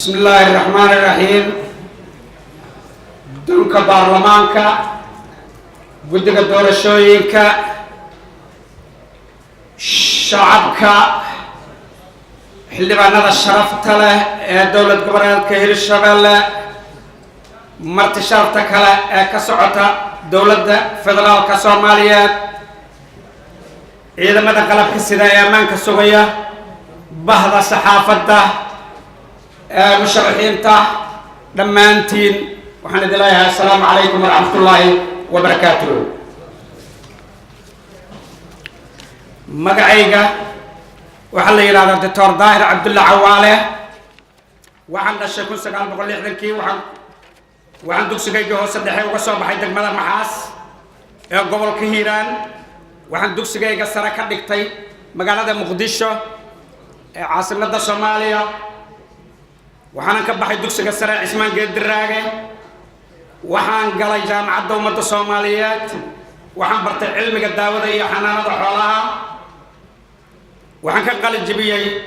بسم الله الرحمن الرحيم. دونك برلمانك بدك دور شوينك شعبك حلي بنا الشرف تله دولة جبران كهير الشباب مرت شرفتك له كسعته دولة فدرال كصوماليات إذا ما دخلت كسيدة أمان كسوية بهذا الصحافة مشرحين لما أنتين وحنا دلائها السلام عليكم ورحمة الله وبركاته. مقعيقة وحلا يراد الدكتور ظاهر عبد الله عواله وعند الشيخ سقال بقول لي ذلكي وعندك سقيقة وصدحي وقصوا بحيدك مدى محاس قبل كهيران وعندك سقيقة سركة دكتي مقالة مقدشة عاصمة الصومالية وحنا كبحي دكسك السرع عثمان قد الراقي وحان قال جامعة دومة الصوماليات وحان برت علم الدعوة دي حنان ضحولها وحان كان قال الجبيي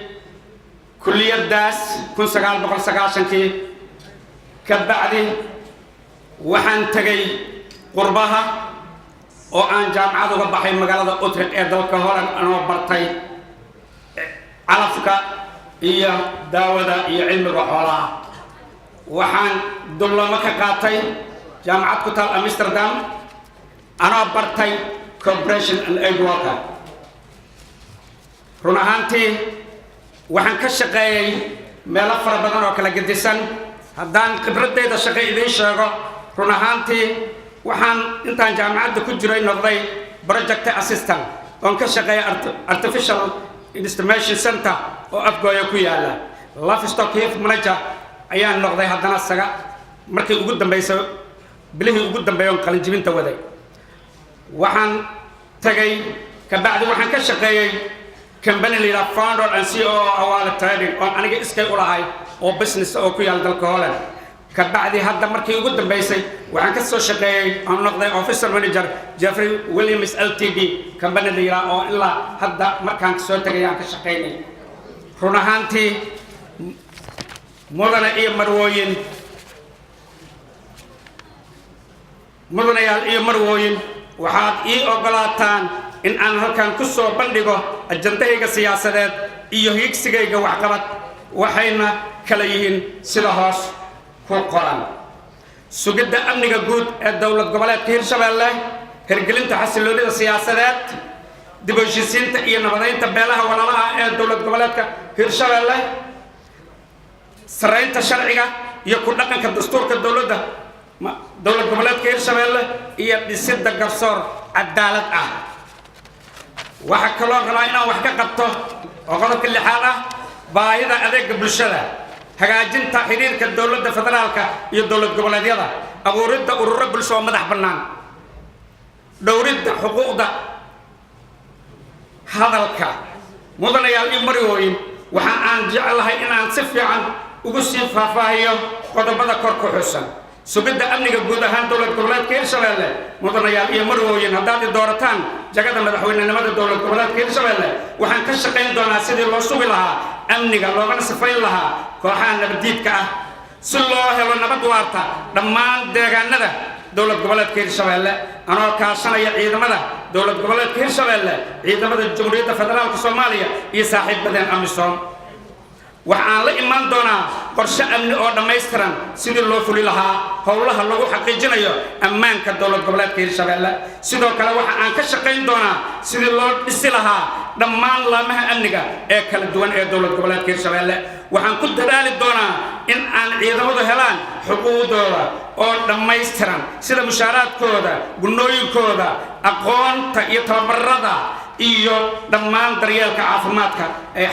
كلية داس كن سقال بقل سقال شنكي كبعدي وحان تجي قربها وان جامعة وبحي مقالة أترك إردل كهولا أنا برتي علفك iyo daawada iyo cilmiga xoolaha waxaan dowlama ka qaatay jaamacad ku taal Amsterdam ana bartay cooperation and aid worker run ahaantii waxaan ka shaqeeyay meelo fara badan oo kala gedisan haddaan khibradeyda shaqo idiin sheego run ahaantii waxaan intaan jaamacadda ku jiray noqday project assistant oon ka shaqeeyay artificial Instrumentation Center oo afgooya ku yaala livestock health manager ayaan noqday haddana saga markii ugu dambeysay bilihii ugu dambeeyay qalin jibinta waday waxaan tagay ka bacdi waxaan ka shaqeeyay company la founder and CEO awal trading oo aniga iskay u lahay oo business oo ku yaal dalka Holland ka bacdi hadda markii ugu dambeysay waxaan ka soo shaqeeyay aan noqday officer manager Jeffrey Williams Ltd company la oo ilaa hadda markaan soo tagay aan ka shaqeynay run ahaantii mudane iyo marwooyin waxaad ii ogolaataan in aan halkan ku soo bandhigo ajandahayga siyaasadeed iyo higsigayga waxqabad waxayna kala yihiin sida hoos قرآن سجد أمنك جود الدولة قبلت كهير شبالة هرجلين تحصلوني السياسات دبوجيسين تأيين نبضين تبلها ولا لا الدولة قبلت كهير شبالة سرين تشرعية يكون لك كدستور كدولة ده دولة قبلت كهير شبالة هي بسد الجرسور الدالة وحكى الله غلاينا وحكى قطه وقال كل حالة بايدا أذيك بالشلة hagaajinta xiriirka dawladda federaalka iyo dawlad goboleedyada abuuridda ururo bulsho madax bannaan dhowridda xuquuqda hadalka mudanayaal iyo marwooyin waxa aan jecelahay in aan si fiican ugu sii faahfaahiyo qodobada kor ku xusan sugidda amniga guud ahaan dawlad goboleedka Hirshabeelle mudanayaal iyo marwooyin haddaad doorataan jagada madaxweynenimada dawlad goboleedka Hirshabeelle waxaan ka shaqeyn doonaa sidii loo sugi lahaa amniga loogana sifayn lahaa kooxaha nabadiidka ah si loo helo nabad waarta dhammaan deegaanada dawlad goboleedka Hirshabeelle anoo kaashanaya ciidamada dawlad goboleedka Hirshabeelle ciidamada Jamhuuriyadda Federaalka Soomaaliya iyo saaxiibadeen AMISOM waxaan la iman doonaa qorshe amni oo dhameystiran sidii loo fuli lahaa howlaha lagu xaqiijinayo ammaanka dawlad goboleedka Hirshabeelle sidoo kale waxa aan ka shaqeyn doonaa sidii loo dhisi lahaa dhammaan laamaha amniga ee kala duwan ee dawlad goboleedka Hirshabeelle waxaan ku dadaali doonaa in aan ciidamadu helaan xuquuqdooda oo dhameystiran sida mushaaraadkooda gunooyinkooda aqoonta iyo tababarada iyo dhammaan daryeelka caafimaadka ee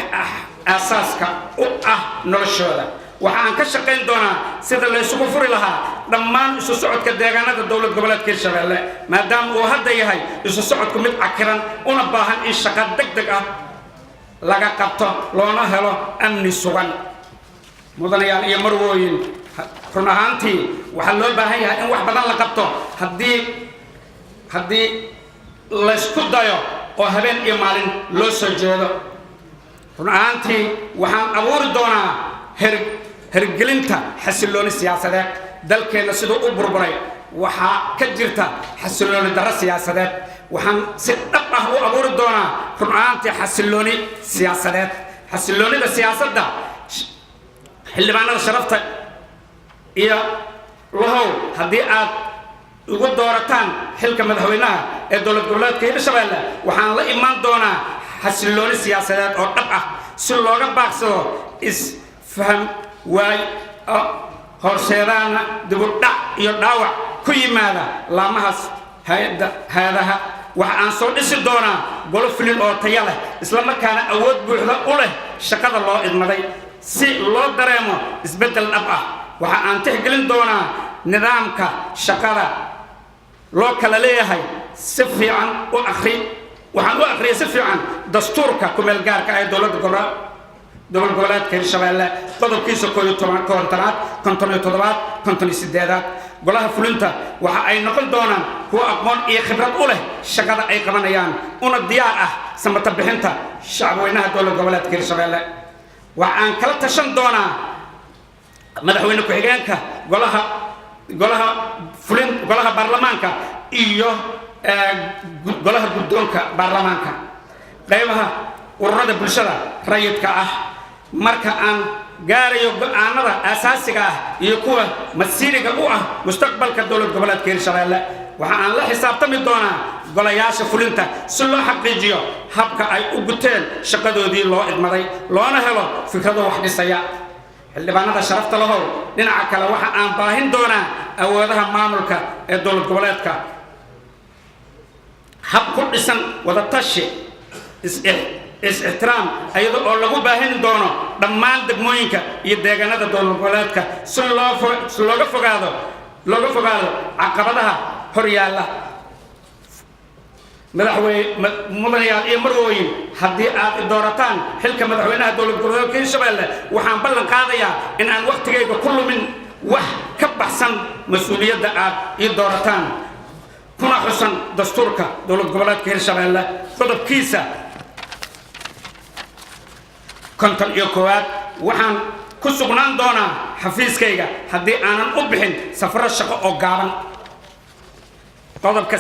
asaaska u ah noloshooda waxaan ka shaqeyn doonaa sida la isugu furi lahaa dhammaan isu socodka deegaanada dawlad goboleedka Hirshabeelle maadaama uu hadda yahay isu socodku mid cakiran una baahan in shaqo degdeg ah laga qabto loona helo amni sugan mudanayaal iyo marwooyin run ahaantii waxaa loo baahan yahay in wax badan la qabto haddii la isku dayo oo habeen iyo maalin loo soo jeedo run ahaantii waxaan abuuri doonaa hergelinta xasilooni siyaasadeed dalkeena sidoo u burburay waxa ka jirta xasilooni darro siyaasadeed waxaan si dhab ah u abuuri doonaa runaantii xasilooni siyaasadeed xasiloonida siyaasadda xildhibaanada sharafta iyo lahow haddii aad ugu doorataan xilka madaxweynaha ee dowlad goboleedka Hirshabeelle waxaan la imaan doonaa xasilooni siyaasadeed oo dhab ah si looga baaqsado isfaham waay horseedana dib u dhac iyo dhaawac ku yimaada laamahaas hay'adaha waxa aan soo dhisi doonaa golo fulin oo tayo leh isla markaana awood buuxda u leh shaqada loo idmaday si loo dareemo isbeddel dhab ah waxa aan tixgelin doonaa nidaamka shaqada loo kala leeyahay si fiican u akhri waxaan u akhriyay si fiican dastuurka ku meel gaarka ah ee dowlad goboleedka Hirshabeelle qodobkiisa 11 57 58 golaha fulinta waxa ay noqon doonaan kuwa aqoon iyo khibrad u leh shaqada ay qabanayaan una diyaar ah samata bixinta shacabweynaha dowlad goboleedka Hirshabeelle waxaan kala tashan doonaa madaxweyne ku-xigeenka golaha baarlamaanka iyo golaha guddoonka baarlamaanka qaybaha ururada bulshada rayidka ah marka aan gaarayo go'aanada asaasiga ah iyo kuwa masiiriga u ah mustaqbalka dowlad goboleedka Hirshabeelle waxa aan la xisaabtami doonaa golayaasha fulinta si loo xaqiijiyo habka ay u guteen shaqadoodii loo idmaday loona helo fikrado wax dhisaya xildhibaanada sharafta lahow dhinaca kale waxa aan baahin doonaa awoodaha maamulka ee dowlad goboleedka hab ku dhisan wada tashi is-ixtiraam ayadoo oo lagu baahin doono dhammaan degmooyinka iyo deegaanada dowlad goboleedka si looga fogaado caqabadaha hor yaalla mudanayaal iyo marwooyin haddii aad doorataan xilka madaxweynaha dowlad goboleedka Hirshabeelle waxaan ballan qaadayaa in aan waqtigeyga ku lumin wax ka baxsan mas'uuliyadda aad ii doorataan kuna xusan dastuurka dowlad goboleedka Hirshabeelle qodobkiisa 51 waxaan ku sugnaan doonaa xafiiskayga haddii aanan u bixin safar shaqo oo gaaban qodobka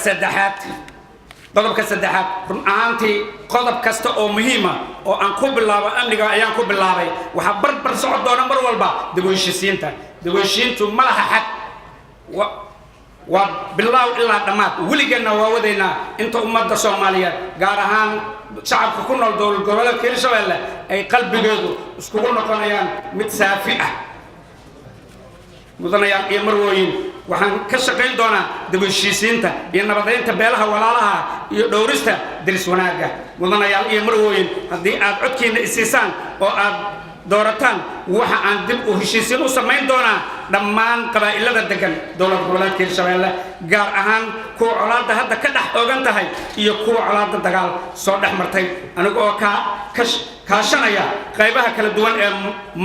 saddexaad run ahaantii qodob kasta oo muhiima oo aan ku bilaabo amniga ayaan ku bilaabay waxa barbar socod doona mar walba dib u heshiisiintu ma laha xad waa bilaaw ilaa dhammaad weligeena waa wadaynaa inta ummadda Soomaaliyeed gaar ahaan shacabka ku nool dowlad goboleedka Hirshabeelle ay qalbigoodu iskugu noqonayaan mid saafi ah mudanayaal iyo marwooyin waxaan ka shaqayn doonaa dib u heshiisiinta iyo nabadeynta beelaha walaalaha iyo dhowrista diris wanaagga mudanayaal iyo marwooyin haddii aad codkiina isiisaan oo aad doorataan waxa aan dib u heshiisiin u samayn doonaa dhammaan qabaa'ilada degan dowlad goboleedka Hirshabeelle gaar ahaan kuwa colaadda hadda ka dhex oogan tahay iyo kuwa colaadda dagaal soo dhex martay aniga oo kaashanaya qaybaha kala duwan ee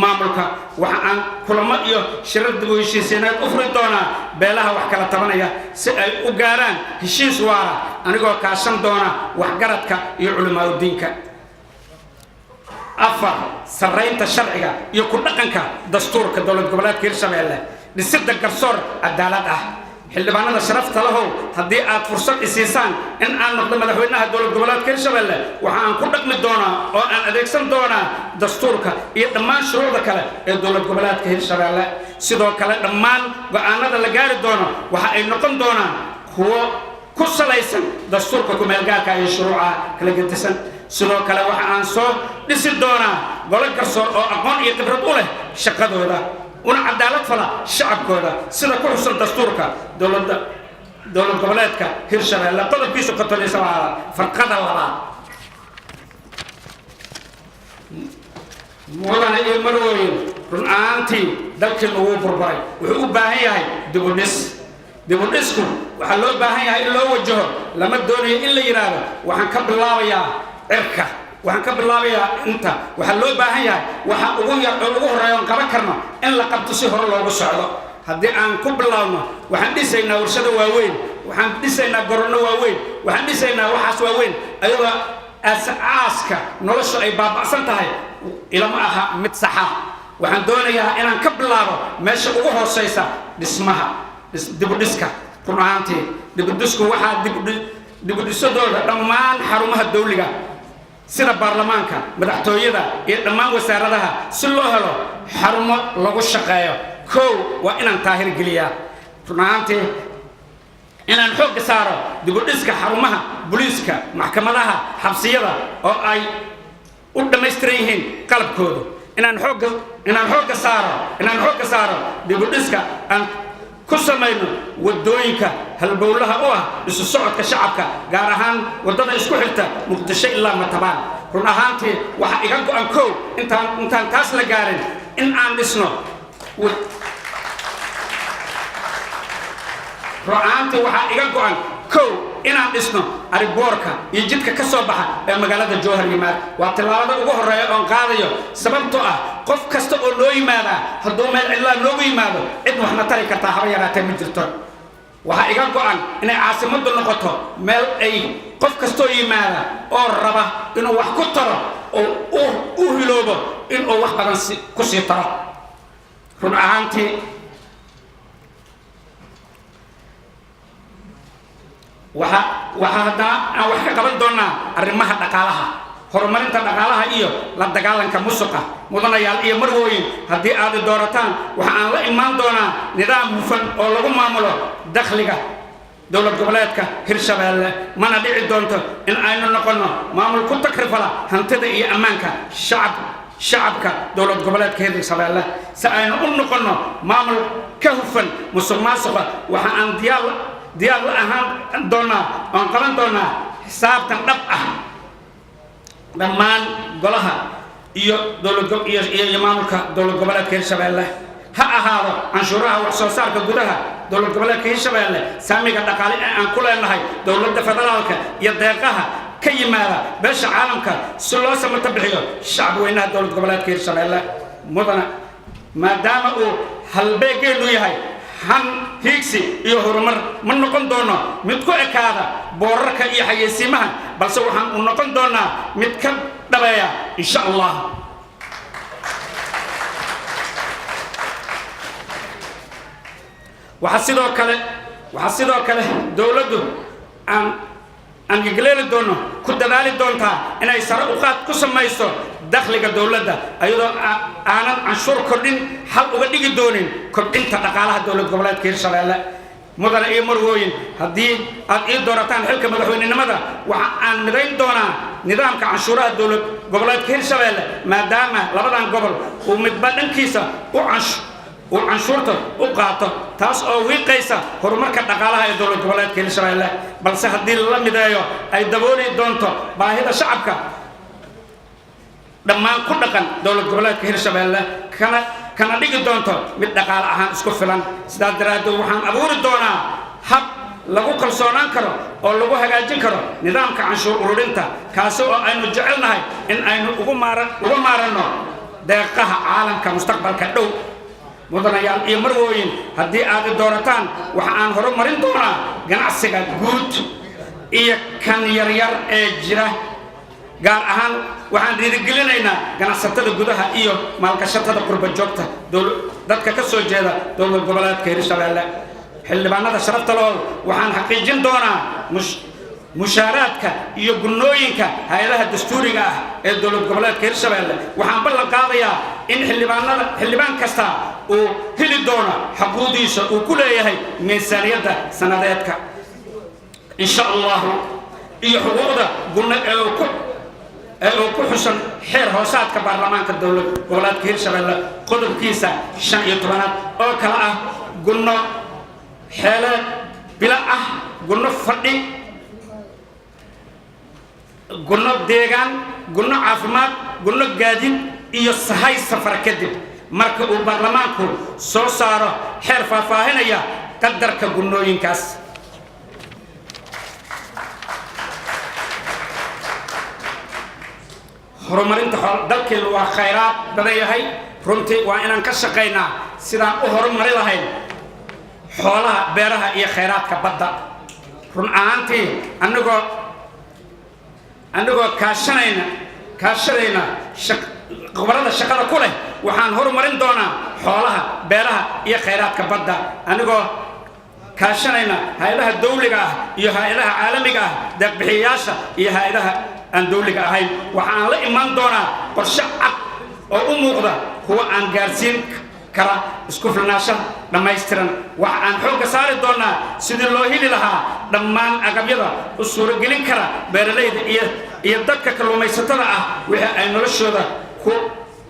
maamulka waxa aan kulamo iyo shirar dib u heshiisiineed u furi doonaa beelaha wax kala tabanaya si ay u gaaraan heshiis waara anigoo kaashan doona waxgaradka iyo culimaadudiinka afar sarreynta sharciga iyo ku dhaqanka dastuurka dowlad goboleedka Hirshabeelle dhisidda garsoor cadaalad ah xildhibaanada sharafta lahow haddii aad fursad isiisaan in aan noqdo madaxweynaha dowlad goboleedka Hirshabeelle waxa aan ku dhaqmi doonaa oo aan adeegsan doonaa dastuurka iyo dhammaan shuruucda kale ee dowlad goboleedka Hirshabeelle sidoo kale dhammaan go'aanada la gaari doono waxa ay noqon doonaan kuwo ku salaysan dastuurka ku meel gaarka iyo shuruuca kala gedisan sidoo kale waxa aan soo dhisi doonaa golo garsoor oo aqoon iyo khibrad u leh shaqadooda una cadaalad fala shacabkooda sida ku xusan dastuurka dowlad goboleedka Hirshabeelle qodobkiisa 57 farqada labaad mudane iyo marwooyin run ahaantii dalkii ugu burburay wuxuu u baahan yahay dib u dhisku waxaa loo baahan yahay in loo wajaho lama doonayo in la yiraahdo waxaan ka bilaabayaa cirka waxaan ka bilaabayaa inta waxa loo baahan yahay waxa ugu yar oo ugu horeeyo aan qaban karno in la qabto si hore loogu socdo haddii aan ku bilaawno waxaan dhisaynaa warshado waaweyn waxaan dhisaynaa garoonno waaweyn waxaan dhisaynaa waxaas waaweyn ayadoo asaaska noloshu ay baaba'san tahay ilama aha mid saxa waxaan doonayaa inaan ka bilaabo meesha ugu hooseysa dhismaha dibudhiska run ahaantii dibudhisku waxaa dibudhisadooda dhammaan xarumaha dawliga sida baarlamaanka madaxtooyada iyo dhammaan wasaaradaha si loo helo xarumo lagu shaqeeyo kow waa inaan taahir geliyaa run ahaantii inaan xoog saaro dibudhiska xarumaha booliiska maxkamadaha xabsiyada oo ay u dhammaystiran yihiin qalabkooda inaan xoog saaro dibudhiska aan ku samayno wadooyinka halbowlaha u ah isu socodka shacabka gaar ahaan wadada isku xirta muqdisho ilaa matabaan run ahaantii waxa iga go'an kow intaan taas la gaarin in aan dhisno ru'aantii waxaa iga go'an kow inaan dhisno ariboorka iyo jidka ka soo baxa ee magaalada Jowhar yimaad waa tilaabada ugu horeeya oo qaadayo sababtoo ah qof kasta oo loo yimaada hadduu meel cidla loogu yimaado cid waxna tari kartaa haba yaraatee ma jirto waxaa iga go'an inay caasimadu noqoto meel ay qof kastoo yimaada oo raba inuu wax ku taro oo u hiloobo inuu wax badan ku sii taro run ahaantii waxa hadda aan wax ka qaban doonaa arrimaha dhaqaalaha horumarinta dhaqaalaha iyo la dagaalanka musuqa mudanayaal iyo marwooyin haddii aad doorataan waxa aan la imaan doonaa nidaam hufan oo lagu maamulo dakhliga dowlad goboleedka Hirshabeelle mana dhici doonto in aynu noqono maamul ku takrifala hantida iyo ammaanka shacabka dowlad goboleedka Hirshabeelle si aynu u noqono maamul ka hufan musuqmaasuqa waxa aan diyaar la ahaan doonaa aan qaban doonaa xisaabtan dhab ah dhammaan golaha iyo maamulka dowlad goboleedka Hirshabeelle ha ahaado canshuuraha wax soo saarka gudaha dowlad goboleedka Hirshabeelle saamiga dhaqaale ee aan ku leenahay dowladda federaalka iyo deeqaha ka yimaada beesha caalamka si loo samata bixiyo shacab weynaha dowlad goboleedka Hirshabeelle mudana maadaama uu halbeegeenu yahay han hiigsi iyo horumar ma noqon doono mid ku ekaada boorarka iyo xayeysiimaha balse waxaan u noqon doonaa mid ka dhabeeya insha Allah waxa sidoo kale dawladdu aan yagleeli doono ku dadaali doontaa inay sare u qaad ku samayso dakhliga dawladda ayadoo aanan canshuur kordhin hal uga dhigi doonin kordhinta dhaqaalaha dowlad goboleedka Hirshabeelle mudane iyo marwooyin haddii aad ii doorataan xilka madaxweynenimada waxa aan midayn doonaa nidaamka canshuuraha dowlad goboleedka Hirshabeelle maadaama labadan gobol uu midba dhankiisa uu canshuurta u qaato taas oo wiiqaysa horumarka dhaqaalaha ee dowlad goboleedka Hirshabeelle balse haddii la mideeyo ay dabooli doonto baahida shacabka dhammaan ku dhaqan dowlad goboleedka Hirshabeelle kana dhigi doonto mid dhaqaale ahaan isku filan sidaas daraaddeed waxaan abuuri doonaa hab lagu kalsoonaan karo oo lagu hagaajin karo nidaamka canshuur ururinta kaasi oo aynu jecelnahay in aynu ugu maaranno deeqaha caalamka mustaqbalka dhow mudanayaal iyo marwooyin haddii aad doorataan waxa aan horumarin doonaa ganacsiga guud iyo kan yaryar ee jira gaar ahaan waxaan dhiirigelinaynaa ganacsatada gudaha iyo maalgashatada qurba joogta dadka ka soo jeeda dowlad goboleedka Hirshabeelle xildhibaanada sharafta leh waxaan xaqiijin doonaa mushaaraadka iyo gunnooyinka hay'adaha dastuuriga ah ee dowlad goboleedka Hirshabeelle waxaan ballan qaadayaa in xildhibaan kasta uu heli doono xuquuqdiisa uu ku leeyahay miisaaniyadda sanadeedka insha Allah iyo xuquuqda gunno ee ku xusan xeer hoosaadka baarlamaanka dowlad goboleedka Hirshabeelle qodobkiisa 15 oo kala ah gunno xeelad bila ah gunno fadhi gunno deegaan gunno caafimaad gunno gaadiid iyo sahay safar kadib marka uu baarlamaanku soo saaro xeer faahfaahinaya qadarka gunnooyinkaas horumarinta dalkeenu waa khayraad badan yahay runtii waa inaan ka shaqaynaa sidaan u horumari lahayn xoolaha beeraha iyo khayraadka badda run ahaantii anagoo kaashanayna khubarada shaqada ku leh waxaan horumarin doonaa xoolaha beeraha iyo khayraadka badda anigoo kaashanayna hay'adaha dawliga ah iyo hay'adaha caalamiga ah deeq-bixiyayaasha iyo hay'adaha aan dawliga ahayn waxaan la iman doonaa qorshe cad oo u muuqda kuwa aan gaarsiin kara isku filnaansho dhammaystiran waxa aan xoogga saari doonaa sidii loo heli lahaa dhammaan agabyada u suuragelin kara beeralayda iyo dadka kalluumaysatada ah wixii ay noloshooda ku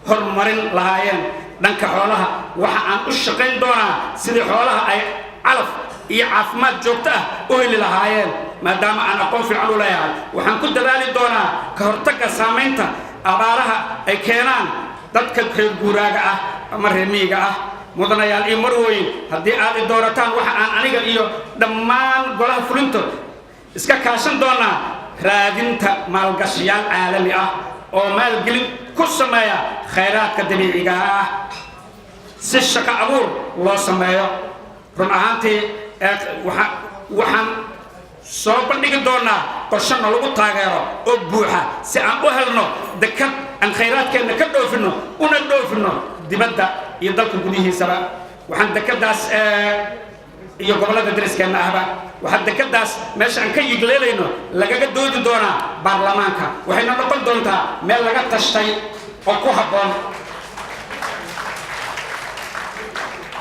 horumarin lahaayeen dhanka xoolaha waxa aan u shaqayn doonaa sidii xoolaha ay calaf iyo caafimaad joogto ah u heli lahaayeen maadaama aan aqoon fiican u leeyahay waxaan ku dadaali doonaa ka hortagga saamaynta abaaraha ay keenaan dadka reer guuraaga ah ama reer miyiga ah mudanayaal iyo marwooyin haddii aad i doorataan waxa aan aniga iyo dhammaan golaha fulinto iska kaashan doonaa raadinta maalgashiyaal caalami ah oo maalgelin ku sameeya khayraadka dabiiciga ah si shaqo abuur loo sameeyo run ahaantii waxaan soo bandhigi doonaa qorshana lagu taageero oo buuxa si aan u helno dekad aan khayraadkeenna ka dhoofino una dhoofino dibadda iyo dalka gudihiisaba waxaan dekadaas iyo gobollada dariskeenna ahba waxaa dekadaas meesha aan ka yigleelayno lagaga doodi doonaa baarlamaanka waxayna noqon doontaa meel laga tashtay oo ku habboon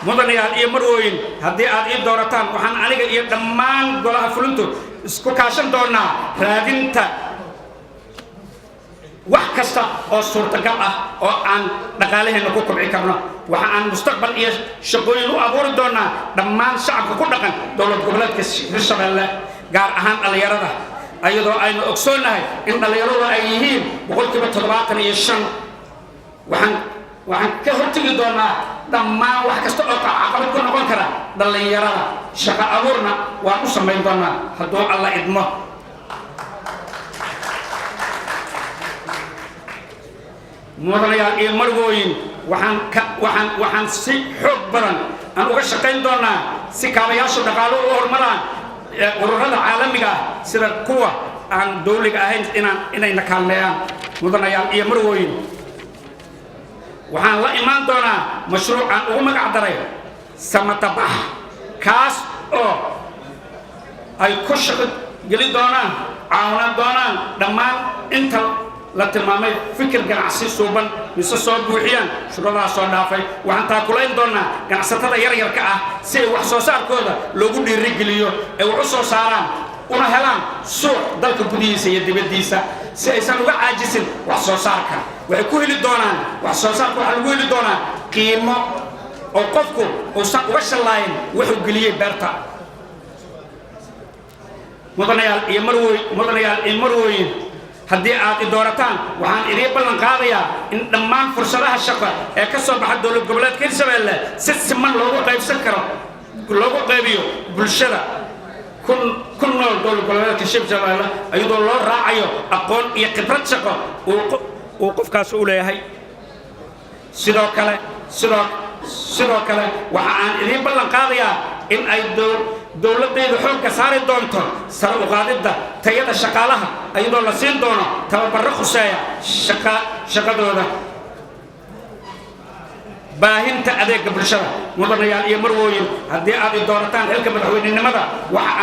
mudanayaal iyo marwooyin haddii aad ii doorataan waxaan aniga iyo dhammaan golaha fulintu isku kaashan doonaa raadinta wax kasta oo suurtagal ah oo aan dhaqaalaheenna ku kobci karno waxa aan mustaqbal iyo shaqooyin u abuuri doonaa dhammaan shacabka ku dhaqan dowlad goboleedka hirshabeelle gaar ahaan dhallinyarada ayadoo aynu ogsoonnahay in dhallinyaradu ay yihiin 75% waxaan ka hortegi doonaa dhammaan wax kasta oo caqabad ku noqon kara dhallinyarada shaqo abuurna waan u samayn doonaa hadduu alla idmo mudanayaal iyo marwooyin waxaan si xoog badan aan uga shaqayn doonaa si kaabayaasha dhaqaalo u horumaraan ururada caalamiga ah sida kuwa aan dawliga ahayn inayna kaalmeeyaan mudanayaal iyo marwooyin waxaan la imaan doonaa mashruuc aan ugu magac daray samatabax kaas oo ay ku shaqo geli doonaan caawinaan doonaan dhammaan inta la tilmaamay fikir ganacsi suuban mise soo buuxiyaan shuruudaha soo dhaafay waxaan taakulayn doonaa ganacsatada yaryarka ah si ay wax soo saarkooda loogu dhiirigeliyo ay wax u soo saaraan una helaan suuq dalka gudihiisa iyo dibaddiisa si aysan uga caajisin wax soo saarka waxay ku heli doonaan wax soo saarka waxaa lagu heli doonaa qiimo oo qofku uusan uga shallaayin wuxuu geliyey beerta mudanayaal iyo marwooyin haddii aad i doorataan waxaan idiin ballan qaadayaa in dhammaan fursadaha shaqo ee ka soo baxa dowlad goboleedka hirshabeelle si siman loogu qaybsan karo loogu qaybiyo bulshada ku nool dowlad goboleedka hirshabeelle iyadoo loo raacayo aqoon iyo khibrad shaqo uu qofkaas u leeyahay sidoo kale waxa aan idiin ballan qaadayaa in ay dowladaydu xoogga saari doonto sare u qaadidda tayada shaqaalaha iyadoo la siin doono tababarro khuseeya shaqadooda baahinta adeega bulshada mudanayaal iyo marwooyin haddii aad i doorataan xilka madaxweynenimada waxa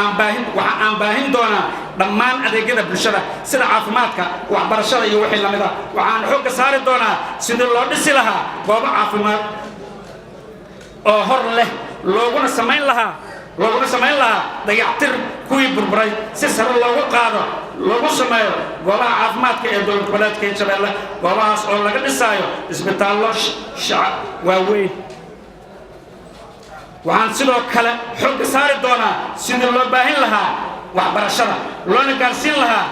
aan baahin doonaa dhammaan adeegyada bulshada sida caafimaadka waxbarashada iyo wixii lamida waxaan xoogga saari doonaa sidii loo dhisi lahaa goobo caafimaad oo hor leh looguna samayn lahaa dayactir kuwii burburay si sare loogu qaado loogu sameeyo goobaha caafimaadka ee dowlad goboleedka hirshabeelle goobahaas oo laga dhisaayo isbitaallo waaweyn waxaan sidoo kale xoogga saari doonaa sidii loo baahin lahaa waxbarashada loona gaarsiin lahaa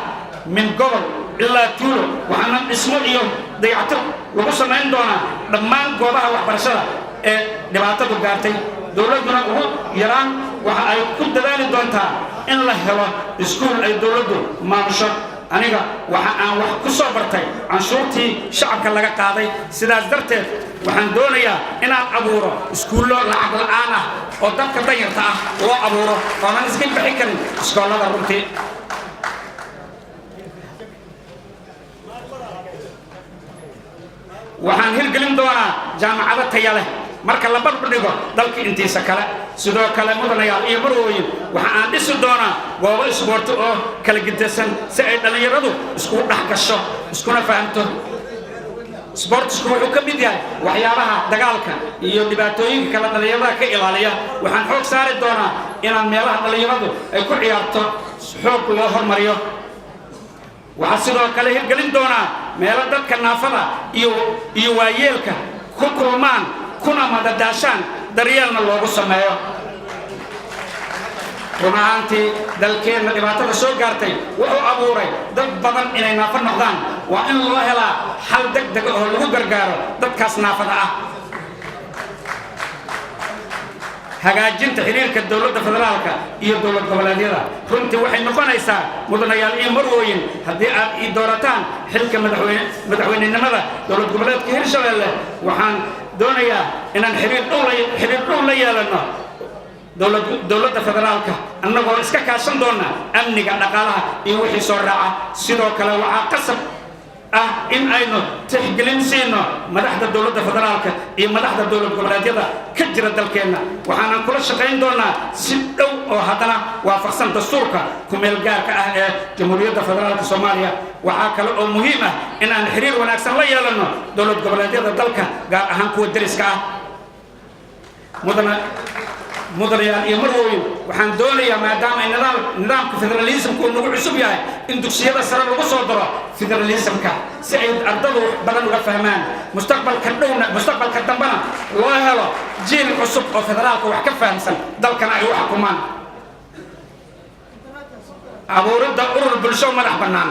min gobol ilaa tuulo waxaana dhismo iyo dayactir lagu samayn doonaa dhammaan goobaha waxbarashada ee dhibaatadu gaartay dowladduna ugu yaraan waxa ay ku dadaali doontaa in la helo iskuul ay dowladdu maamusho aniga waxa aan wax ku soo bartay canshuurtii shacabka laga qaaday sidaas darteed waxaan doonayaa inaan abuuro iskuullo lacag la'aan ah oo dadka danyarta ah loo abuuro oonan iska bixin karin iskoolada runtii waxaan hirgelin doonaa jaamacado tayo leh marka la barbardhigo dalka intiisa kale sidoo kale mudanayaal iyo marwooyin waxa aan dhisi doonaa goobo isboorti oo kala gedisan si ay dhalinyaradu isku dhex gasho iskuna fahamto sportsku wuxuu ka mid yahay waxyaabaha dagaalka iyo dhibaatooyinka kala dhalinyarada ka ilaaliya waxaan xoog saari doonaa inaan meelaha dhalinyaradu ay ku ciyaarto xoog loo hormariyo waxaa sidoo kale hirgelin doonaa meelo dadka naafada iyo waayeelka ku kulmaan kuna madadaashaan daryeelna loogu sameeyo run ahaantii dalkeenna dhibaatada soo gaartay wuxuu abuuray dad badan inay naafo noqdaan waa in loo helaa xal degdeg oo lagu gargaaro dadkaas naafada ah hagaajinta xiriirka dowladda federaalka iyo dowlad goboleedyada runtii waxay noqonaysaa mudanayaal iyo marwooyin haddii aad ii doorataan xilka madaxweynenimada dowlad goboleedka hirshabeelle waxaan doonayaa inaan xiriir dhow la yeelano dowladda federaalka annagoo iska kaashan doona amniga dhaqaalaha iyo wixii soo raaca sidoo kale waxaa qasab ah in aynu tixgelin siino madaxda dowladda federaalka iyo madaxda dowlad goboleedyada ka jira dalkeenna waxaanan kula shaqayn doonaa si dhow oo haddana waafaqsan dastuurka ku-meel gaarka ah ee jamhuuriyadda federaalka soomaaliya waxaa kale oo muhiim ah in aan xiriir wanaagsan la yeelano dowlad goboleedyada dalka gaar ahaan kuwa deriska ah mudanayaal iyo marwooyin waxaan doonayaa maadaama ay nidaamka federalismku uu nagu cusub yahay in dugsiyada sare lagu soo daro federalismka si ay ardadu badan uga fahmaan mustaqbalka dambena loo helo jiil cusub oo federaalka wax ka fahamsan dalkana ay u xukumaan abuuridda urur bulsho madax bannaan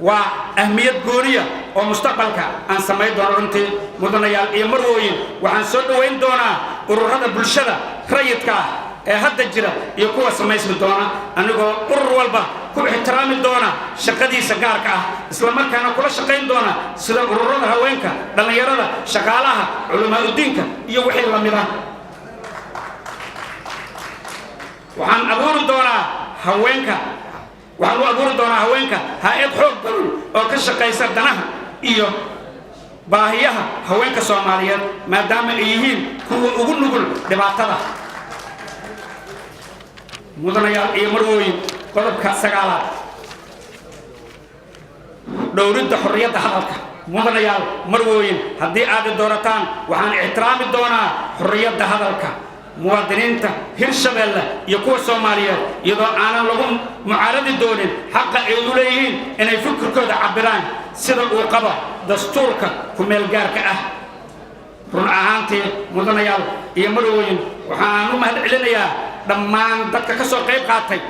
waa ahmiyad gooniya oo mustaqbalka aan samayn doono runtii mudanayaal iyo marwooyin waxaan soo dhoweyn doonaa ururada bulshada rayidka ah ee hadda jira iyo kuwa samaysmi doona anigoo urur walba ku ixtiraami doona shaqadiisa gaarka ah isla markaana kula shaqayn doona sida ururada haweenka dhalinyarada shaqaalaha culimaadudiinka iyo wixii la mid ah waxaan u abuuri doonaa haweenka hay-ad xoog badan oo ka shaqaysa danaha iyo baahiyaha haweenka Soomaaliyeed maadaama ay yihiin kuwa ugu nugul dhibaatada mudanayaal iyo marwooyin qodobka 9 dhowridda xorriyadda hadalka mudanayaal marwooyin haddii aad doorataan waxaan ixtiraami doonaa xorriyadda hadalka muwaadiniinta hirshabeelle iyo kuwa Soomaaliyeed iyadoo aanan lagu mucaaradi doonin xaqa ay u leeyihiin inay fikirkooda cabiraan sida uu qabo dastuurka ku-meel gaarka ah run ahaantii mudanayaal iyo marwooyin waxaan u mahadcelinayaa dhammaan dadka ka soo qayb qaatay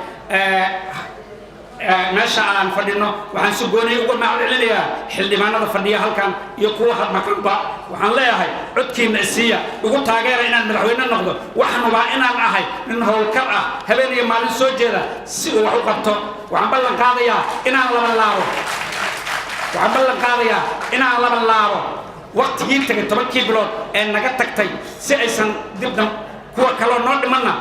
meesha aan fadhino waxaan si gooni uga mahadcelinayaa xildhibaanada fadhiya halkan iyo kuwa hadmaqanba waxaan leeyahay codkiina isiiya ugu taageera inaan madaxweyne noqdo waxaan waa inaan ahay nin howlkar ah habeen iyo maalin soo jeeda si uu wax u qabto waxaan ballan qaadayaa inaan laba laabo waqtigii tagay 10 bilood ee naga tagtay si aysan dibdan kuwa kale noo dhimanna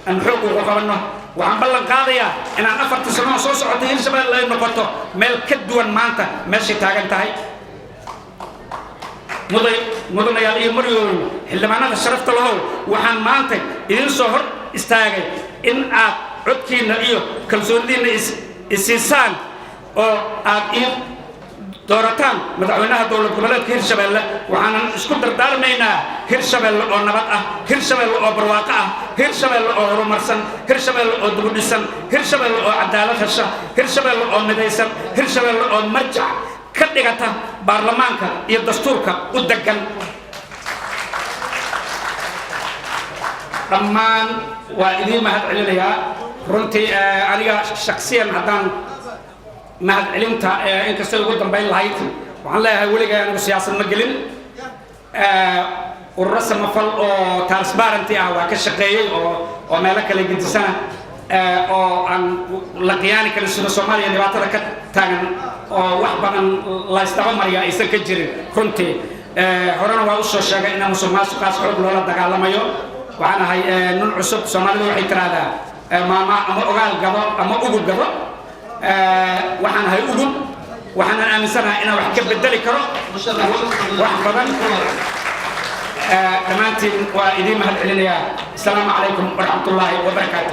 aan xoog ugu qabanno waxaan ballan qaadayaa inaan 4 sano soo socotay Hirshabeelle ay noqoto meel ka duwan maanta meesha taagan tahay mudanayaal iyo marwooyin xildhibaanada sharafta lahow waxaan maanta idin soo hor istaagay in aad codkiina iyo kalsoonidiina isiisaan oo aad doorataan madaxweynaha dowlad goboleedka Hirshabeelle waxaan isku dardaarmaynaa Hirshabeelle oo nabad ah Hirshabeelle oo barwaaqo ah Hirshabeelle oo horumarsan Hirshabeelle oo dib u dhisan Hirshabeelle oo cadaalad hesha Hirshabeelle oo midaysan Hirshabeelle oo marjac ka dhigata baarlamaanka iyo dastuurka u degan dhammaan waa idin mahadcelinayaa runtii aniga shakhsiyan haddaan mahadcelinta inkastoo ugu dambayn lahayd waxaan leeyahay weligaa anigu siyaasad ma gelin ururo samafal oo transparency ah waa ka shaqeeyey oo meelo kale gedisana oo aan la qiyaani karin sida Soomaaliya dhibaatada ka taagan oo wax badan la isdaba mariya aysan ka jirin runtii horena waa u soo sheegay inaan musuqmaasuqaas xoog loola dagaalamayo waxaan ahay nin cusub Soomaalidu waxay tiraahdaa maama ama ogaal gado ama ugu gado waxaan ahay ugu waxaan aaminsanahay inaan wax ka bedeli karo wax badan dhammaantiin waa idiin mahad celinayaa. Asalaamu calaykum waraxmatullaahi wabarakaatuh.